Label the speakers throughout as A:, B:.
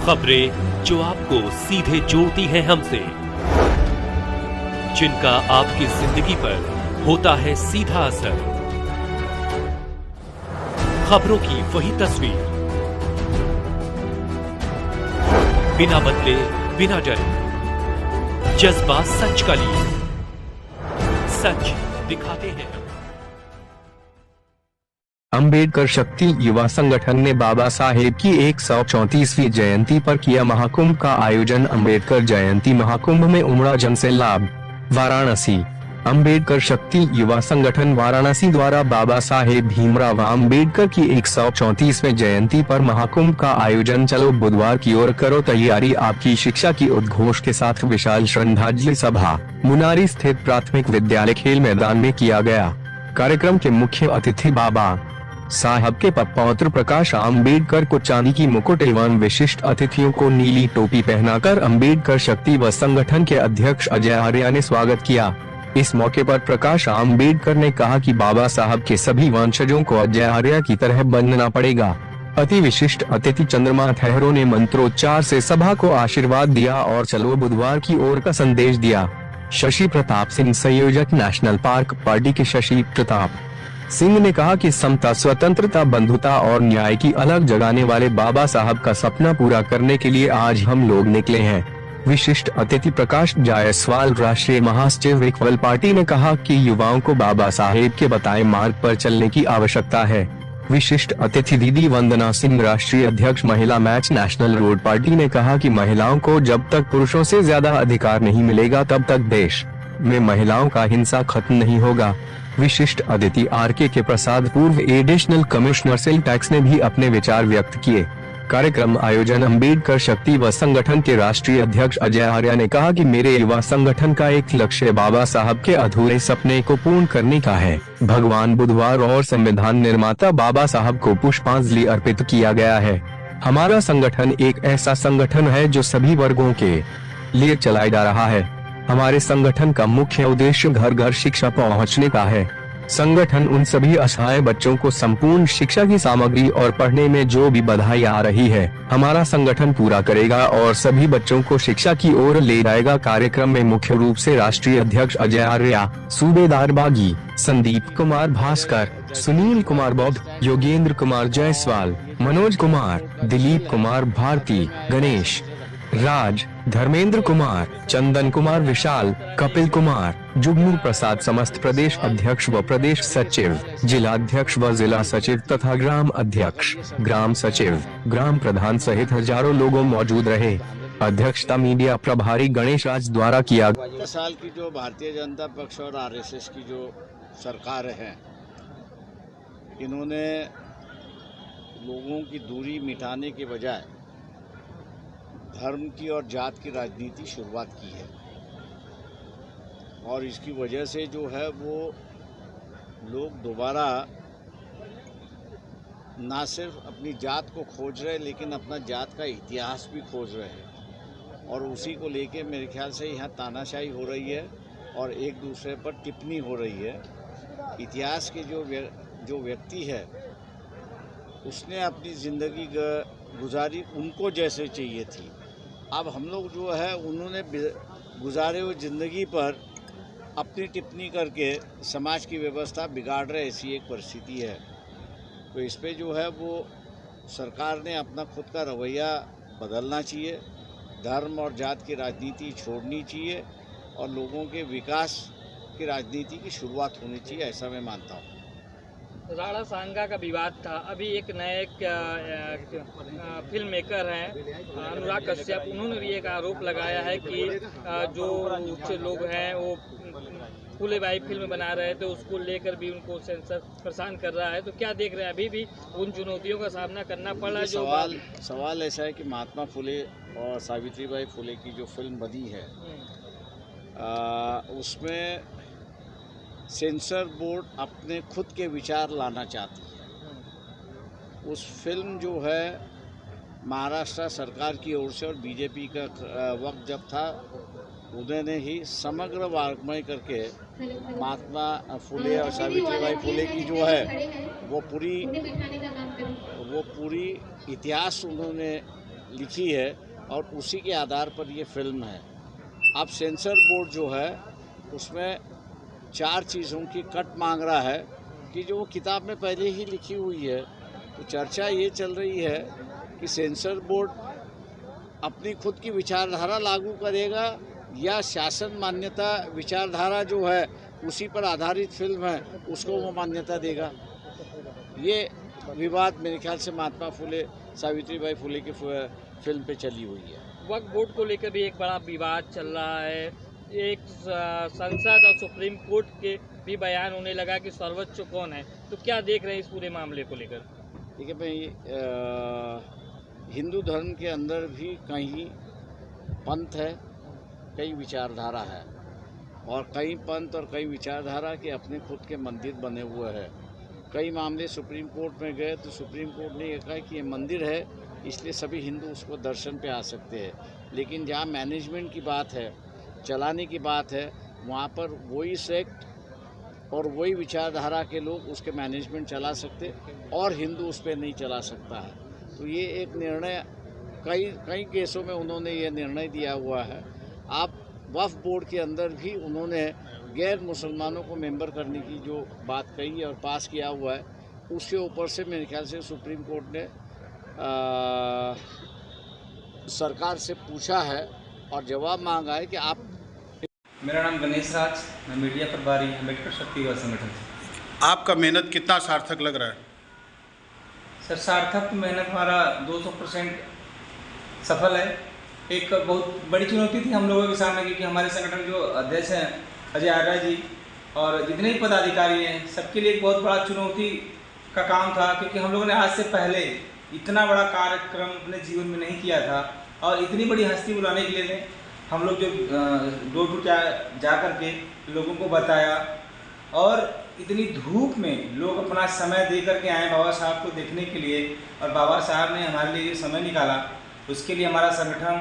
A: खबरें जो आपको सीधे जोड़ती हैं हमसे, जिनका आपकी जिंदगी पर होता है सीधा असर। खबरों की वही तस्वीर, बिना बदले बिना डरे, जज्बा सच का लिए, सच दिखाते हैं।
B: अंबेडकर शक्ति युवा संगठन ने बाबा साहेब की 134वीं जयंती पर किया महाकुंभ का आयोजन। अंबेडकर जयंती महाकुंभ में उमड़ा जन से लाभ। वाराणसी। अंबेडकर शक्ति युवा संगठन वाराणसी द्वारा बाबा साहेब भीमराव अंबेडकर की 134वीं जयंती पर महाकुंभ का आयोजन। चलो बुधवार की ओर करो तैयारी, आपकी शिक्षा की उद्घोष के साथ विशाल श्रद्धांजलि सभा मुनारी स्थित प्राथमिक विद्यालय खेल मैदान में किया गया। कार्यक्रम के मुख्य अतिथि बाबा साहब के पौत्र प्रकाश अंबेडकर को चांदी की मुकुट एवं विशिष्ट अतिथियों को नीली टोपी पहनाकर अंबेडकर शक्ति व संगठन के अध्यक्ष अजय आर्या ने स्वागत किया। इस मौके पर प्रकाश अंबेडकर ने कहा कि बाबा साहब के सभी वंशजों को अजय आर्या की तरह बनना पड़ेगा। अति विशिष्ट अतिथि चंद्रमा ठहरो ने मंत्रोच्चार से सभा को आशीर्वाद दिया और चलो बुधवार की ओर का संदेश दिया। शशि प्रताप सिंह, संयोजक नेशनल पार्क पार्टी के शशि प्रताप सिंह ने कहा कि समता, स्वतंत्रता, बंधुता और न्याय की अलग जगाने वाले बाबा साहब का सपना पूरा करने के लिए आज हम लोग निकले हैं। विशिष्ट अतिथि प्रकाश जायसवाल, राष्ट्रीय महासचिव इक्वल पार्टी ने कहा कि युवाओं को बाबा साहेब के बताए मार्ग पर चलने की आवश्यकता है। विशिष्ट अतिथि दीदी वंदना सिंह, राष्ट्रीय अध्यक्ष महिला मैच नेशनल रोड पार्टी ने कहा कि महिलाओं को जब तक पुरुषों से ज्यादा अधिकार नहीं मिलेगा तब तक देश में महिलाओं का हिंसा खत्म नहीं होगा। विशिष्ट अतिथि के प्रसाद, पूर्व एडिशनल कमिश्नर सेल टैक्स ने भी अपने विचार व्यक्त किए। कार्यक्रम आयोजन अंबेडकर शक्ति व संगठन के राष्ट्रीय अध्यक्ष अजय आर्या ने कहा कि मेरे युवा संगठन का एक लक्ष्य बाबा साहब के अधूरे सपने को पूर्ण करने का है। भगवान बुधवार और संविधान निर्माता बाबा साहब को पुष्पांजलि अर्पित किया गया है। हमारा संगठन एक ऐसा संगठन है जो सभी वर्गों के लिए चलाया जा रहा है। हमारे संगठन का मुख्य उद्देश्य घर घर शिक्षा पहुंचने का है। संगठन उन सभी असहाय बच्चों को संपूर्ण शिक्षा की सामग्री और पढ़ने में जो भी बाधाएं आ रही है, हमारा संगठन पूरा करेगा और सभी बच्चों को शिक्षा की ओर ले जाएगा। कार्यक्रम में मुख्य रूप से राष्ट्रीय अध्यक्ष अजय आर्या, सूबेदार बागी, संदीप कुमार भास्कर, सुनील कुमार बौद्ध, योगेंद्र कुमार जायसवाल, मनोज कुमार, दिलीप कुमार भारती, गणेश राज, धर्मेंद्र कुमार, चंदन कुमार विशाल, कपिल कुमार, जुगनू प्रसाद, समस्त प्रदेश अध्यक्ष व प्रदेश सचिव, जिला अध्यक्ष व जिला सचिव तथा ग्राम अध्यक्ष, ग्राम सचिव, ग्राम प्रधान सहित हजारों लोगों मौजूद रहे। अध्यक्षता मीडिया प्रभारी गणेश राज द्वारा किया।
C: साल की जो भारतीय जनता पक्ष और आरएसएस की जो सरकार है, इन्होंने लोगों की दूरी मिटाने के बजाय धर्म की और जात की राजनीति शुरुआत की है और इसकी वजह से जो है वो लोग दोबारा ना सिर्फ अपनी जात को खोज रहे लेकिन अपना जात का इतिहास भी खोज रहे हैं और उसी को लेके मेरे ख्याल से यहाँ तानाशाही हो रही है और एक दूसरे पर टिप्पणी हो रही है। इतिहास के जो व्यक्ति है उसने अपनी ज़िंदगी गुजारी उनको जैसे चाहिए थी। अब हम लोग जो है उन्होंने गुजारे हुए ज़िंदगी पर अपनी टिप्पणी करके समाज की व्यवस्था बिगाड़ रहे, ऐसी एक परिस्थिति है। तो इस पे जो है वो सरकार ने अपना खुद का रवैया बदलना चाहिए, धर्म और जात की राजनीति छोड़नी चाहिए और लोगों के विकास की राजनीति की शुरुआत होनी चाहिए, ऐसा मैं मानता हूँ।
D: राणा सांगा का विवाद था, अभी एक नए फिल्म मेकर हैं अनुराग कश्यप, उन्होंने भी एक आरोप लगाया है कि जो उच्च लोग हैं वो फूले भाई फिल्म बना रहे थे, उसको लेकर भी उनको सेंसर परेशान कर रहा है। तो क्या देख रहे हैं, अभी भी उन चुनौतियों का सामना करना पड़ रहा है? जो
C: सवाल ऐसा है कि महात्मा फुले और सावित्रीबाई फुले की जो फिल्म बनी है उसमें सेंसर बोर्ड अपने खुद के विचार लाना चाहती है। उस फिल्म जो है महाराष्ट्र सरकार की ओर से और बीजेपी का वक्त जब था, उन्होंने ही समग्र वाग्मय करके महात्मा फुले और सावित्रीबाई फुले की जो है वो पूरी इतिहास उन्होंने लिखी है और उसी के आधार पर ये फिल्म है। अब सेंसर बोर्ड जो है उसमें 4 चीज़ों की कट मांग रहा है कि जो वो किताब में पहले ही लिखी हुई है। तो चर्चा ये चल रही है कि सेंसर बोर्ड अपनी खुद की विचारधारा लागू करेगा या शासन मान्यता विचारधारा जो है उसी पर आधारित फिल्म है उसको वो मान्यता देगा। ये विवाद मेरे ख्याल से महात्मा फुले सावित्रीबाई फुले की फिल्म पे चली हुई है।
D: वक्फ बोर्ड को लेकर भी एक बड़ा विवाद चल रहा है। एक संसद और सुप्रीम कोर्ट के भी बयान होने लगा कि सर्वोच्च कौन है। तो क्या देख रहे हैं इस पूरे मामले को लेकर?
C: देखिए भाई, हिंदू धर्म के अंदर भी कहीं पंथ है, कई विचारधारा है और कई पंथ और कई विचारधारा के अपने खुद के मंदिर बने हुए हैं। कई मामले सुप्रीम कोर्ट में गए तो सुप्रीम कोर्ट ने यह कहा कि ये मंदिर है इसलिए सभी हिंदू उसको दर्शन पे आ सकते हैं। लेकिन जहाँ मैनेजमेंट की बात है, चलाने की बात है, वहाँ पर वही सेक्ट और वही विचारधारा के लोग उसके मैनेजमेंट चला सकते और हिंदू उस पर नहीं चला सकता है। तो ये एक निर्णय कई केसों में उन्होंने ये निर्णय दिया हुआ है। आप वक्फ बोर्ड के अंदर भी उन्होंने गैर मुसलमानों को मेंबर करने की जो बात कही है और पास किया हुआ है, उसके ऊपर से मेरे ख्याल से सुप्रीम कोर्ट ने सरकार से पूछा है और जवाब मांगा है कि आप।
E: मेरा नाम गणेश राज, मैं मीडिया प्रभारी अम्बेडकर शक्ति युवा संगठन से।
F: आपका मेहनत कितना सार्थक लग रहा है?
E: सर, सार्थक मेहनत हमारा 200% सफल है। एक बहुत बड़ी चुनौती थी हम लोगों के सामने, क्योंकि हमारे संगठन जो अध्यक्ष हैं अजय आर्या जी और जितने भी पदाधिकारी हैं सबके लिए एक बहुत बड़ा चुनौती का काम था, क्योंकि हम लोगों ने आज से पहले इतना बड़ा कार्यक्रम अपने जीवन में नहीं किया था और इतनी बड़ी हस्ती बुलाने के लिए हम लोग जो डोर टू जा कर के लोगों को बताया और इतनी धूप में लोग अपना समय दे करके आए बाबा साहब को देखने के लिए और बाबा साहब ने हमारे लिए समय निकाला, उसके लिए हमारा संगठन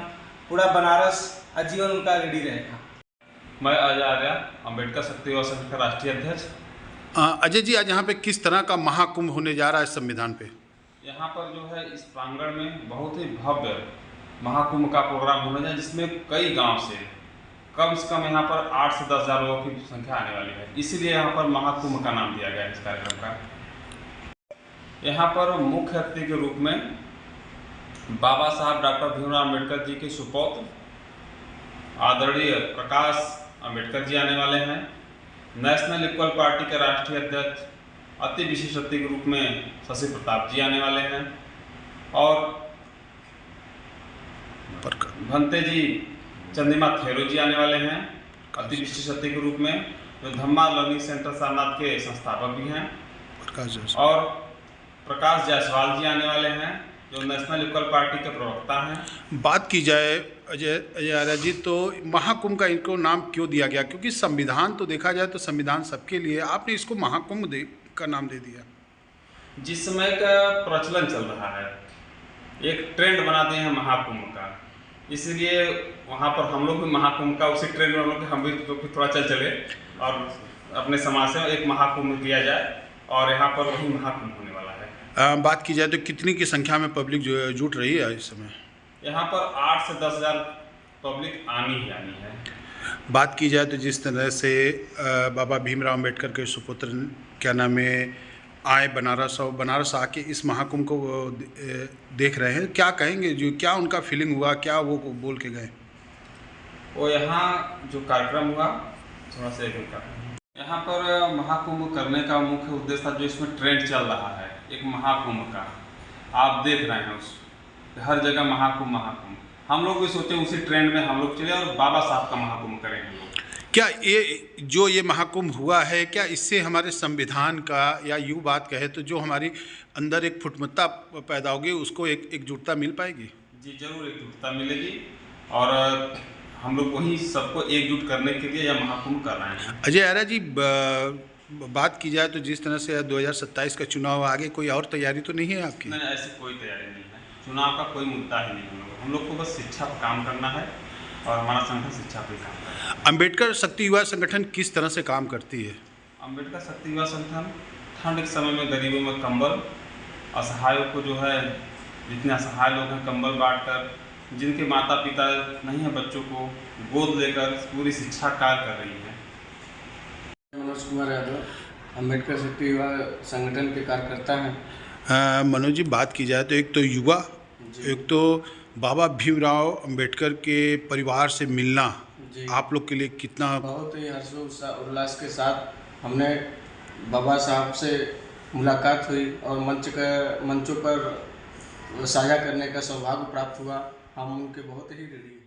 E: पूरा बनारस आजीवन उनका रेडी रहेगा।
G: मैं अजय आर्या, अम्बेडकर शक्ति युवा संगठन का राष्ट्रीय अध्यक्ष।
F: अजय जी, आज यहाँ पे किस तरह का महाकुंभ होने जा रहा है संविधान पे?
G: यहाँ पर जो है इस प्रांगण में बहुत ही भव्य महाकुंभ का प्रोग्राम होने जा, जिसमें कई गांव से कम यहाँ पर 8 से 10 हज़ार लोगों की संख्या आने वाली है। इसीलिए यहाँ पर महाकुंभ का नाम दिया गया है इस कार्यक्रम का। यहाँ पर मुख्य अतिथि के रूप में बाबा साहब डॉक्टर भीमराव अम्बेडकर जी के सुपौत्र आदरणीय प्रकाश अम्बेडकर जी आने वाले हैं। नेशनल इक्वल पार्टी के राष्ट्रीय अध्यक्ष अति विशेष अतिथि के रूप में शशि प्रताप जी आने वाले हैं और भंते जी चंद्रिमा थेरो जी आने वाले हैं अति विशेष अतिथि के रूप में, जो धम्मा लर्निंग सेंटर सारनाथ के संस्थापक भी हैं। और प्रकाश जायसवाल जी आने वाले हैं जो नेशनल इक्वल पार्टी के प्रवक्ता हैं।
F: बात की जाए अजय आर्या जी, तो महाकुंभ का इनको नाम क्यों दिया गया? क्योंकि संविधान तो देखा जाए तो संविधान सबके लिए, आपने इसको महाकुंभ का नाम दे दिया।
G: जिस समय का प्रचलन चल रहा है, एक ट्रेंड बना दिए हैं महाकुंभ का, इसलिए वहाँ पर हम लोग भी महाकुंभ का उसी ट्रेंड में हम भी थोड़ा चले और अपने समाज से एक महाकुंभ किया जाए और यहाँ पर वही महाकुंभ होने वाला है।
F: बात की जाए तो कितनी की संख्या में पब्लिक जो जुट रही है इस समय?
G: यहाँ पर 8 से 10 हज़ार पब्लिक आनी ही आनी है।
F: बात की जाए तो जिस तरह से बाबा भीमराव अम्बेडकर के सुपुत्र क्या नाम है आए बनारस और बनारस आके इस महाकुंभ को देख रहे हैं, क्या कहेंगे? जो क्या उनका फीलिंग हुआ, क्या वो बोल के गए?
G: वो यहाँ जो कार्यक्रम हुआ थोड़ा सा यहाँ पर महाकुंभ करने का मुख्य उद्देश्य था, जो इसमें ट्रेंड चल रहा है एक महाकुंभ का, आप देख रहे हैं उस हर जगह महाकुंभ। हम लोग भी सोचे उसी ट्रेंड में हम लोग चले और बाबा साहब का महाकुंभ करेंगे लोग।
F: क्या ये महाकुंभ हुआ है, क्या इससे हमारे संविधान का या यूँ बात कहे तो जो हमारी अंदर एक फुटमत्ता पैदा होगी उसको एक एकजुटता मिल पाएगी?
G: जी जरूर एकजुटता मिलेगी और हम लोग वही सबको एकजुट करने के लिए यह महाकुंभ कर रहे हैं।
F: अजय आर्या जी, बात की जाए तो जिस तरह से 2027 का चुनाव आगे, कोई और तैयारी तो नहीं है आपकी?
G: नहीं, ऐसी कोई तैयारी नहीं है, चुनाव का कोई मुद्दा ही नहीं है। हम लोग को बस शिक्षा पर काम करना है और हमारा संगठन शिक्षा पर काम करता है।
F: अम्बेडकर शक्ति युवा संगठन किस तरह से काम करती है?
G: अम्बेडकर शक्ति युवा संगठन ठंड के समय में गरीबों में कंबल, असहायों को जो है जितने असहाय लोग हैं कंबल बांटकर, जिनके माता पिता नहीं हैं बच्चों को गोद लेकर पूरी शिक्षा कार्य कर रही है।
H: मनोज कुमार यादव, अम्बेडकर शक्ति युवा संगठन के कार्यकर्ता हैं।
F: मनोज जी, बात की जाए तो एक तो युवा, एक तो बाबा भीमराव अंबेडकर के परिवार से मिलना आप लोग के लिए कितना?
H: बहुत ही हर्षोल्लास के साथ हमने बाबा साहब से मुलाकात हुई और मंचों पर साझा करने का सौभाग्य प्राप्त हुआ। हम उनके बहुत ही ऋणी हैं।